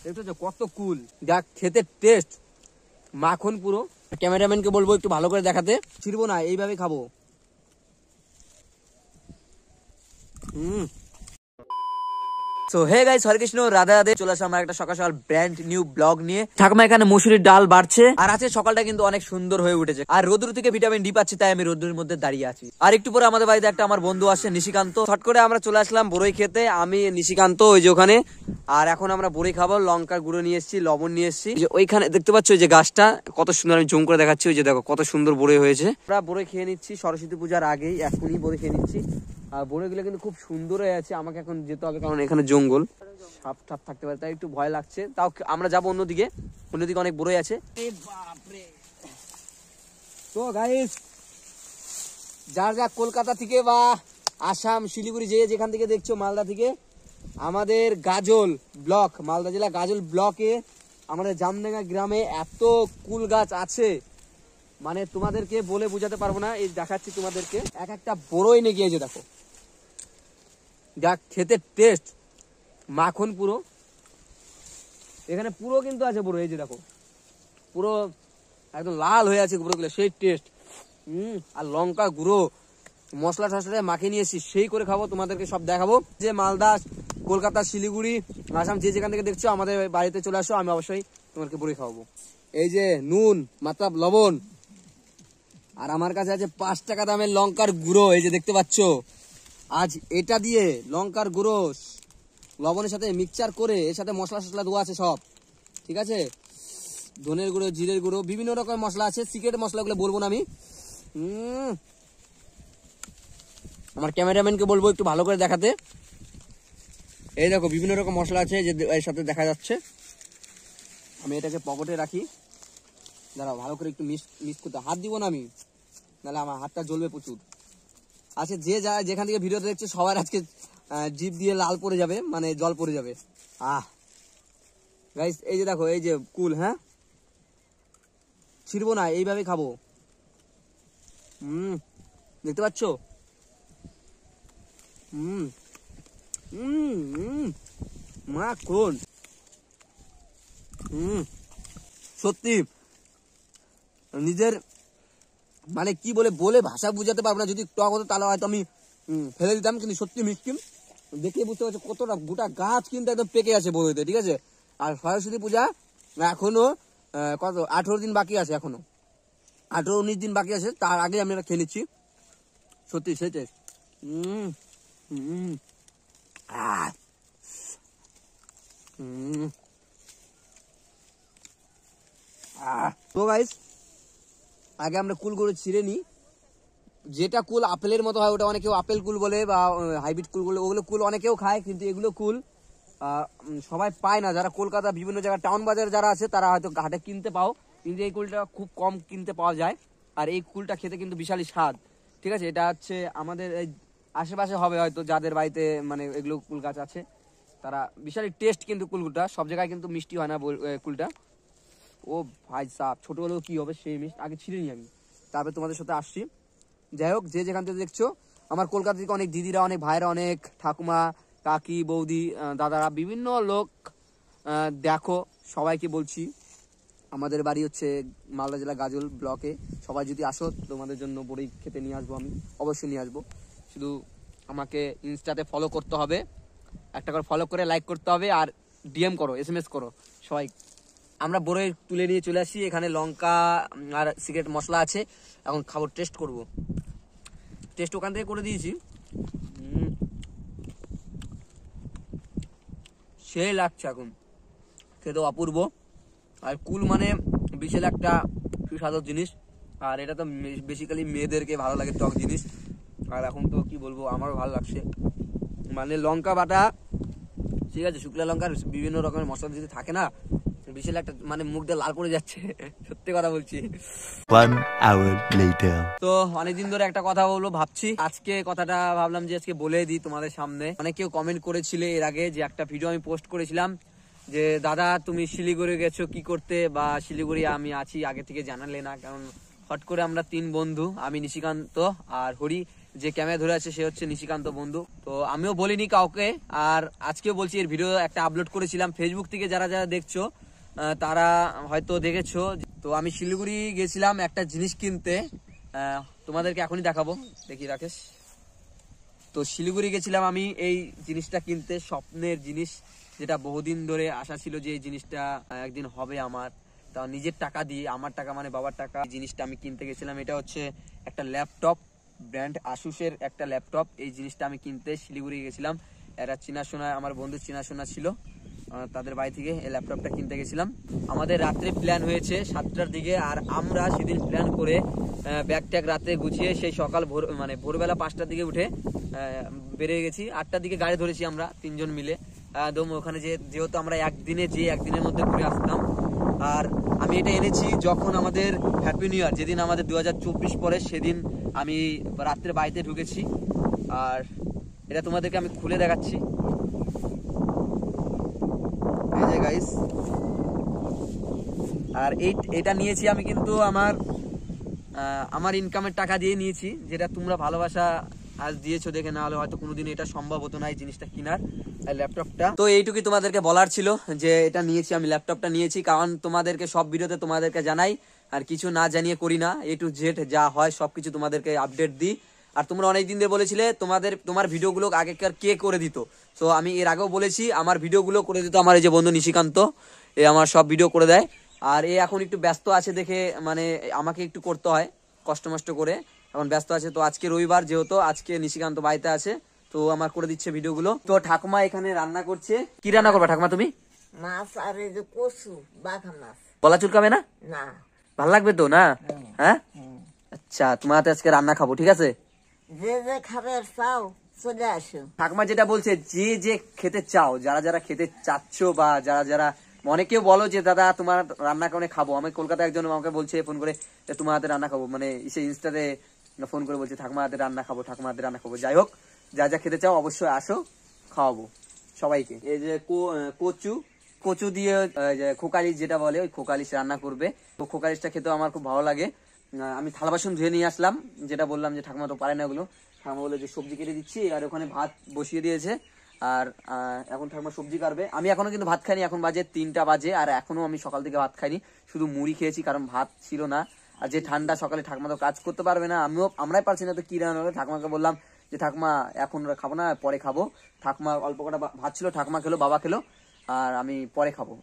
দেখতেছো কত কুল, যা খেতে টেস্ট মাখন পুরো। ক্যামেরাম্যানকে বলবো একটু ভালো করে দেখাতে, ছিড়বো না, এইভাবে খাবো। সো হে গাইস, হরে কৃষ্ণ, রাধে রাধে। চলে আসলাম আমার একটা সকাল সকাল ব্র্যান্ড নিউ ব্লগ নিয়ে। ঠাকুমা এখানে মসুরির ডাল বাড়ছে, আর আছে সকালটা কিন্তু অনেক সুন্দর হয়ে উঠেছে, আর রোদ্র থেকে ভিটামিন ডি পাচ্ছি, তাই আমি রোদ্রের মধ্যে দাঁড়িয়ে আছি। আর একটু পরে আমাদের বাড়িতে একটা আমার বন্ধু আসছে, নিশিকান্ত। ছট করে আমরা চলে আসলাম বড়ই খেতে, আমি নিশিকান্ত ওই যে ওখানে। আর এখন আমরা বড়ি খাবো, লঙ্কার গুঁড়ো নিয়ে এসেছি, লবণ নিয়ে এসেছি। ওইখানে দেখতে পাচ্ছ ওই যে গাছটা কত সুন্দর, আমি জুম করে দেখাচ্ছি, ওই যে দেখো কত সুন্দর বড়ই হয়েছে। আমরা বড়ই খেয়ে নিচ্ছি সরস্বতী পূজার আগেই, এখনই বড়ই খেয়ে নিচ্ছি। আর বড়িগুলো কিন্তু খুব সুন্দর হয়ে আছে। আমাকে এখন যেতে হবে, কারণ এখানে জঙ্গল, সাপ টাপ থাকতে পারে, তাই একটু ভয় লাগছে। তাও আমরা যাবো অন্যদিকে, অন্যদিকে অনেক বড়ই আছে। তো গাইস, যার যা কলকাতা থেকে বা আসাম, শিলিগুড়ি, যে যেখান থেকে দেখছো, মালদা থেকে, আমাদের গাজল ব্লক, মালদা জেলা গাজল ব্লকে আমাদের জামডাঙ্গা গ্রামে এত কুল গাছ আছে, মানে তোমাদেরকে বলে বোঝাতে পারবো না। এই দেখাচ্ছি তোমাদেরকে, এক একটা বড়ই নিয়ে গিয়েছে, দেখো যা খেতে টেস্ট মাখন পুরো। এখানে পুরো কিন্তু আছে বড়, এই যে দেখো পুরো একদম লাল হয়ে আছে পুরোগুলো, সেই টেস্ট। আর লঙ্কা গুঁড়ো মশলা টসলা মাখিয়ে নিয়েছি, সেই করে খাবো, তোমাদেরকে সব দেখাবো। যে মালদা, কলকাতা, শিলিগুড়ি, আসাম, যে যেখান থেকে দেখছো আমাদের বাড়িতে চলে আসো, আমি অবশ্যই তোমাদেরকে বড়ি খাওয়াবো। এই যে নুন, মাত্রা লবণ, আর আমার কাছে আছে 5 টাকা দামের লঙ্কার গুঁড়ো, এই যে দেখতে পাচ্ছ। আজ এটা দিয়ে লঙ্কার গুঁড়ো লবণের সাথে মিক্সচার করে, এর সাথে মশলা টসলা দেওয়া আছে সব, ঠিক আছে। ধনের গুঁড়ো, জিরের গুঁড়ো, বিভিন্ন রকমের মশলা আছে, সিক্রেট মশলাগুলো বলবো না আমি। আমার ক্যামেরাম্যানকে বলবো একটু ভালো করে দেখাতে। এই দেখো বিভিন্ন রকম মশলা আছে, যে এর সাথে দেখা যাচ্ছে। আমি এটাকে পকেটে রাখি, দাঁড়াও ভালো করে একটু মিক্স করতে, হাত দিব না আমি, নাহলে আমার হাতটা জ্বলবে প্রচুর। আচ্ছা, যে যা যেখান থেকে ভিডিওটা দেখছে সবার আজকে জিভ দিয়ে লাল পড়ে যাবে, মানে জল পড়ে যাবে। গাইস, এই যে দেখো, এই যে কুল, হ্যাঁ ছিড়বো না, এইভাবে খাবো। দেখতে পাচ্ছ? মাখন, সত্যি নিজের মানে কি বলে ভাষা বুঝাতে পারবো না। যদি টক হতো তাহলে হয়তো আমি ফেলে দিতাম, কিন্তু সত্যি মিষ্টি। দেখে বুঝতে পারছো কতটা গোটা গাছ কিন্তু একদম পেকে আছে বড়ইতে, ঠিক আছে। আর সরস্বতী পূজা এখনো কত 18 দিন বাকি আছে, এখনো 18-19 দিন বাকি আছে, তার আগে আমি এটা খেয়ে নিচ্ছি। সত্যি সেটাই। তো গাইস, আগে আমরা কুলগুলো ছিঁড়ে নিই। যেটা কুল আপেলের মতো হয় ওটা অনেকেও আপেল কুল বলে, বা হাইব্রিড কুল বলে, ওগুলো কুল অনেকেও খায়, কিন্তু এগুলো কুল সবাই পায় না। যারা কলকাতা বিভিন্ন জায়গায় টাউন বাজার যারা আছে, তারা হয়তো ঘাটে কিনতে পাও, কিন্তু এই কুলটা খুব কম কিনতে পাওয়া যায়। আর এই কুলটা খেতে কিন্তু বিশালই স্বাদ, ঠিক আছে। এটা হচ্ছে আমাদের এই আশেপাশে হবে হয়তো, যাদের বাড়িতে মানে এগুলো কুল গাছ আছে, তারা বিশালই টেস্ট। কিন্তু কুলটা সব জায়গায় কিন্তু মিষ্টি হয় না কুলটা। ও ভাই সাপ, ছোট হলেও কি হবে সেই মিষ্টি। আগে ছিঁড়ে নিই আমি, তারপরে তোমাদের সাথে আসছি। যাই হোক, যে যেখান থেকে দেখছো, আমার কলকাতা থেকে অনেক দিদিরা, অনেক ভাইরা, অনেক ঠাকুমা, কাকি, বৌদি, দাদারা, বিভিন্ন লোক দেখো, সবাইকে বলছি আমাদের বাড়ি হচ্ছে মালদা জেলা গাজল ব্লকে। সবাই যদি আসো, তোমাদের জন্য বড়ি খেতে নিয়ে আসবো, আমি অবশ্যই নিয়ে আসবো। শুধু আমাকে ইনস্টাতে ফলো করতে হবে, একটা করে ফলো করে লাইক করতে হবে, আর ডিএম করো, SMS করো সবাই। আমরা বড়ই তুলে নিয়ে চলে আসি, এখানে লঙ্কা আর সিগারেট মশলা আছে, এখন খাবার টেস্ট করব। টেস্ট ওখান থেকে করে দিয়েছি, সেই লাগছে এখন খেতে অপূর্ব। আর কুল মানে বিশাল একটা সুস্বাদু জিনিস, আর এটা তো বেসিক্যালি মেয়েদেরকে ভালো লাগে, টক জিনিস। আর এখন তো কি বলবো, আমারও ভালো লাগছে। মানে লঙ্কা বাটা, ঠিক আছে, শুকনো লঙ্কার বিভিন্ন রকমের মশলা যদি থাকে না, বিশাল একটা মানে মুখ দিয়ে লাল পড়ে যাচ্ছে, সত্যি কথা বলছি। 1 hour later. তো অনেকদিন ধরে একটা কথা বলবো ভাবছি, আজকে কথাটা ভাবলাম যে আজকে বলে দিই তোমাদের সামনে। অনেকেও কমেন্ট করেছিলে এর আগে, যে একটা ভিডিও আমি পোস্ট করেছিলাম যে দাদা তুমি শিলিগুড়ি গেছো কি করতে, বা শিলিগুড়ি আমি আছি আগে থেকে জানালে না। কারণ হট করে আমরা 3 বন্ধু, আমি, নিশিকান্ত আর হরি, যে ক্যামেরা ধরে আছে সে হচ্ছে নিশিকান্ত বন্ধু। তো আমিও বলিনি কাউকে, আর আজকেও বলছি, এর ভিডিও একটা আপলোড করেছিলাম ফেসবুক থেকে, যারা যারা দেখছো তারা হয়তো দেখেছো। তো আমি শিলিগুড়ি গেছিলাম একটা জিনিস কিনতে, তোমাদেরকে এখনই দেখাবো, দেখি রাকেশ। তো শিলিগুড়ি গেছিলাম আমি এই জিনিসটা কিনতে, স্বপ্নের জিনিস, যেটা বহুদিন ধরে আশা ছিল যে এই জিনিসটা একদিন হবে আমার। তা নিজের টাকা দিয়ে, আমার টাকা মানে বাবার টাকা, এই জিনিসটা আমি কিনতে গেছিলাম। এটা হচ্ছে একটা ল্যাপটপ, ব্র্যান্ড আসুসের একটা ল্যাপটপ। এই জিনিসটা আমি কিনতে শিলিগুড়ি গেছিলাম, এরা চেনাশোনা, আমার বন্ধুর চেনাশোনা ছিল, তাদের বাড়ি থেকে এই ল্যাপটপটা কিনতে গেছিলাম। আমাদের রাত্রে প্ল্যান হয়েছে 7টার দিকে, আর আমরা সেদিন প্ল্যান করে ব্যাগ ট্যাগ রাতে গুছিয়ে সেই সকাল ভোরবেলা 5টার দিকে উঠে বেরিয়ে গেছি। 8টার দিকে গাড়ি ধরেছি আমরা 3 জন মিলে একদম ওখানে, যেহেতু আমরা একদিনের মধ্যে ঘুরে আসতাম। আর আমি এটা এনেছি যখন আমাদের হ্যাপি নিউ ইয়ার, যেদিন আমাদের 2024 পরে, সেদিন আমি রাত্রে বাড়িতে ঢুকেছি। আর এটা তোমাদেরকে আমি খুলে দেখাচ্ছি, এই যে গাইস। আর এটা নিয়েছি আমি কিন্তু আমার ইনকামের টাকা দিয়ে নিয়েছি, যেটা তোমরা ভালোবাসা আজ দিয়েছো দেখে, না হলে হয়তো কোনোদিন এটা সম্ভব হতো না এই জিনিসটা কেনার, ল্যাপটপটা। তো এইটুকুই তোমাদেরকে বলার ছিল, যে এটা নিয়েছি আমি, ল্যাপটপটা নিয়েছি, কারণ তোমাদেরকে সব ভিডিওতে তোমাদেরকে জানাই, আর কিছু না জানিয়ে করি না, A to Z যা হয় সবকিছু তোমাদেরকে আপডেট দিই। আর তোমরা অনেকদিন ধরে বলেছিলে তোমার ভিডিওগুলো আগেকার কে করে দিত। তো আমি এর আগেও বলেছি, আমার ভিডিওগুলো করে দিত আমার এই যে বন্ধু নিশিকান্ত, এ আমার সব ভিডিও করে দেয়। আর এ এখন একটু ব্যস্ত আছে দেখে, মানে আমাকে একটু করতে হয় কষ্ট মষ্ট করে, এখন ব্যস্ত আছে। তো আজকে রবিবার, যেহেতু আজকে নিশিকান্ত বাড়িতে আছে, তো আমার করে দিচ্ছে ভিডিওগুলো। তো ঠাকুমা এখানে রান্না করছে। কি রান্না করবা ঠাকুমা তুমি? মাছ আর এই যে কচু, বাঘা মাছ। গলা চুলকাবে না? না। ভাল লাগবে তো না? হ্যাঁ, আচ্ছা, তোমার হাতে আজকে রান্না খাবো, ঠিক আছে? যে যে খাবে চাও চলে আসো। ঠাকুমা যেটা বলছে, যে যে খেতে চাও, যারা যারা খেতে চাচ্ছ, বা যারা যারা, অনেকেও বলো যে দাদা তোমার রান্না করে খাবো। আমি কলকাতা একজন আমাকে বলছে ফোন করে, তোমার হাতে রান্না খাবো, মানে ইনস্টাতে ফোন করে বলছে ঠাকুমা হাতে রান্না খাবো, ঠাকুমা হাতে রান্না খাবো। যাই হোক, যা যা খেতে চাও অবশ্যই আসো, খাওয়াবো সবাইকে। এই যে কচু দিয়ে খোকালিশ যেটা বলে, ওই খোকালিশ রান্না করবে। তো খোকালিশটা খেতেও আমার খুব ভালো লাগে। আমি থালা বাসন ধুয়ে নিয়ে আসলাম, যেটা বললাম যে ঠাকুমা তো পারে না ওগুলো। ঠাকুমা বলে যে সবজি কেটে দিচ্ছি, আর ওখানে ভাত বসিয়ে দিয়েছে। আর এখন ঠাকুমা সবজি কাটবে। আমি এখনো কিন্তু ভাত খাইনি, এখন বাজে 3টা বাজে, আর এখনো আমি সকাল থেকে ভাত খাইনি, শুধু মুড়ি খেয়েছি, কারণ ভাত ছিল না। আর যে ঠান্ডা, সকালে ঠাকুমা তো কাজ করতে পারবে না, আমরাই পারছি না, তো কি রান্না হবে। ঠাকুমাকে বললাম যে ঠাকুমা এখন খাবো না, পরে খাবো। ঠাকুমা অল্প কটা ভাত ছিল, ঠাকুমা খেলো, বাবা খেলো, আর আমি পরে খাবো।